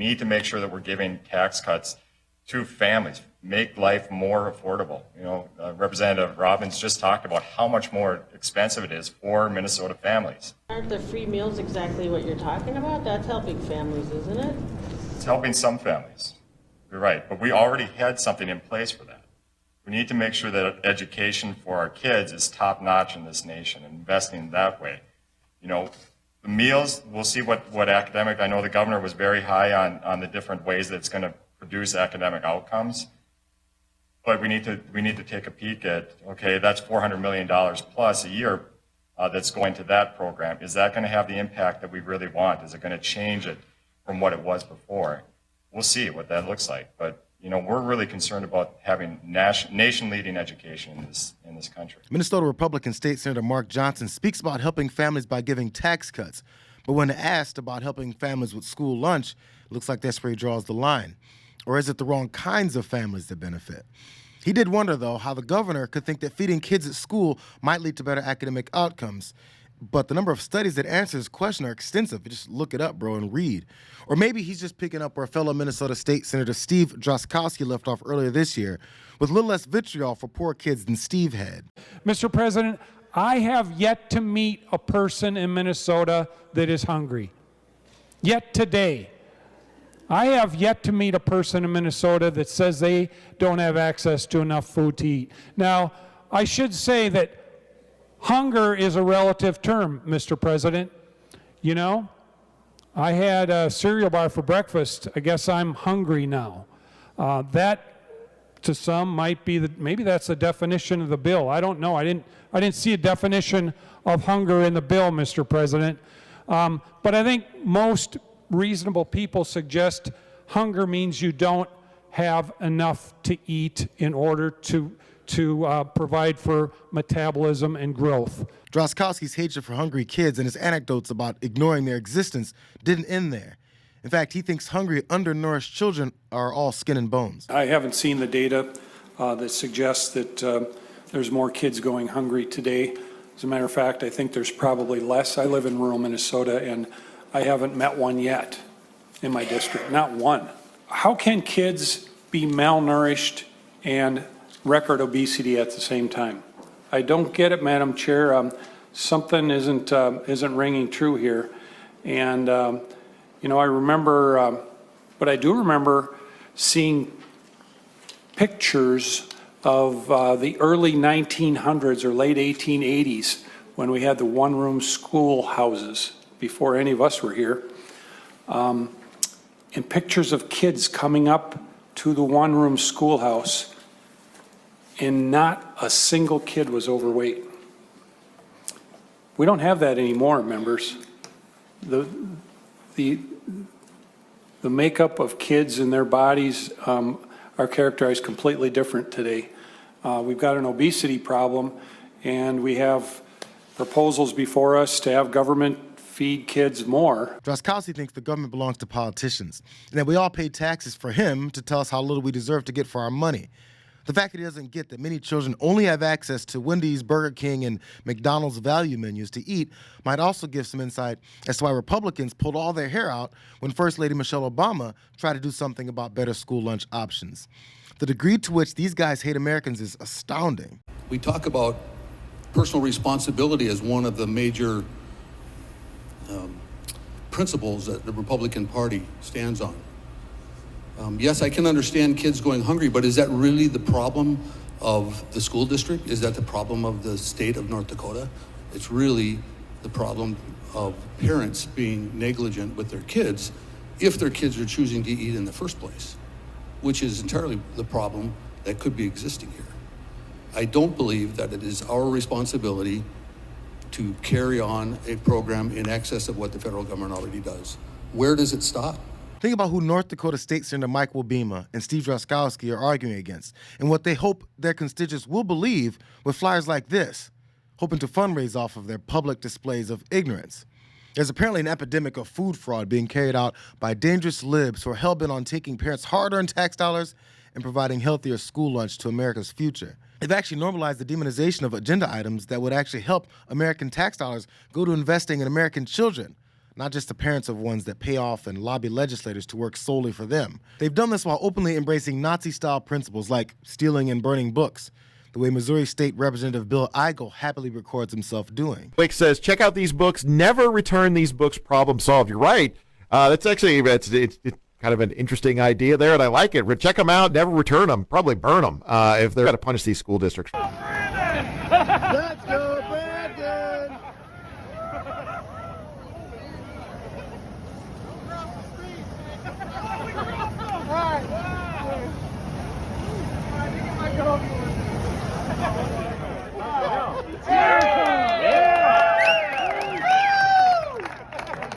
need to make sure that we're giving tax cuts to families, make life more affordable. Representative Robbins just talked about how much more expensive it is for Minnesota families. Aren't the free meals exactly what you're talking about? That's helping families, isn't it? It's helping some families. You're right, but we already had something in place for that. We need to make sure that education for our kids is top-notch in this nation, and investing that way. The meals, we'll see what academic, I know the governor was very high on the different ways that it's going to produce academic outcomes. But we need to take a peek at, okay, that's $400 million plus a year that's going to that program. Is that going to have the impact that we really want? Is it going to change it from what it was before? We'll see what that looks like. But we're really concerned about having nation-leading education in this country. Minnesota Republican State Senator Mark Johnson speaks about helping families by giving tax cuts. But when asked about helping families with school lunch, it looks like that's where he draws the line. Or is it the wrong kinds of families that benefit? He did wonder, though, how the governor could think that feeding kids at school might lead to better academic outcomes. But the number of studies that answer his question are extensive. You just look it up, bro, and read. Or maybe he's just picking up where fellow Minnesota State Senator Steve Droskowski left off earlier this year, with a little less vitriol for poor kids than Steve had. Mr. President, I have yet to meet a person in Minnesota that is hungry. Yet today. I have yet to meet a person in Minnesota that says they don't have access to enough food to eat. Now, I should say that hunger is a relative term, Mr. President. I had a cereal bar for breakfast. I guess I'm hungry now. That, to some, might be maybe that's the definition of the bill. I don't know. I didn't see a definition of hunger in the bill, Mr. President. But I think most reasonable people suggest hunger means you don't have enough to eat in order to provide for metabolism and growth. Droskowski's hatred for hungry kids and his anecdotes about ignoring their existence didn't end there. In fact, he thinks hungry, undernourished children are all skin and bones. I haven't seen the data that suggests that there's more kids going hungry today. As a matter of fact, I think there's probably less. I live in rural Minnesota, and I haven't met one yet in my district, not one. How can kids be malnourished and record obesity at the same time? I don't get it, Madam Chair. Something isn't ringing true here. And, I remember, but I do remember seeing pictures of the early 1900s or late 1880s when we had the one-room schoolhouses before any of us were here, and pictures of kids coming up to the one-room schoolhouse, and not a single kid was overweight. We don't have that anymore, members. The makeup of kids and their bodies are characterized completely different today. We've got an obesity problem, and we have proposals before us to have government feed kids more. Droskowski thinks the government belongs to politicians, and that we all pay taxes for him to tell us how little we deserve to get for our money. The fact that he doesn't get that many children only have access to Wendy's, Burger King, and McDonald's value menus to eat might also give some insight as to why Republicans pulled all their hair out when First Lady Michelle Obama tried to do something about better school lunch options. The degree to which these guys hate Americans is astounding. We talk about personal responsibility as one of the major principles that the Republican Party stands on. Yes, I can understand kids going hungry, but is that really the problem of the school district? Is that the problem of the state of North Dakota? It's really the problem of parents being negligent with their kids if their kids are choosing to eat in the first place, which is entirely the problem that could be existing here. I don't believe that it is our responsibility to carry on a program in excess of what the federal government already does. Where does it stop? Think about who North Dakota State Senator Mike Wilbema and Steve Droskowski are arguing against and what they hope their constituents will believe with flyers like this, hoping to fundraise off of their public displays of ignorance. There's apparently an epidemic of food fraud being carried out by dangerous libs who are hell-bent on taking parents' hard-earned tax dollars and providing healthier school lunch to America's future. They've actually normalized the demonization of agenda items that would actually help American tax dollars go to investing in American children, not just the parents of ones that pay off and lobby legislators to work solely for them. They've done this while openly embracing Nazi-style principles like stealing and burning books, the way Missouri State Representative Bill Eigel happily records himself doing. Blake says, check out these books, never return these books, problem solved. You're right. That's actually, it's kind of an interesting idea there, and I like it. Check them out, never return them, probably burn them if they're going to punish these school districts.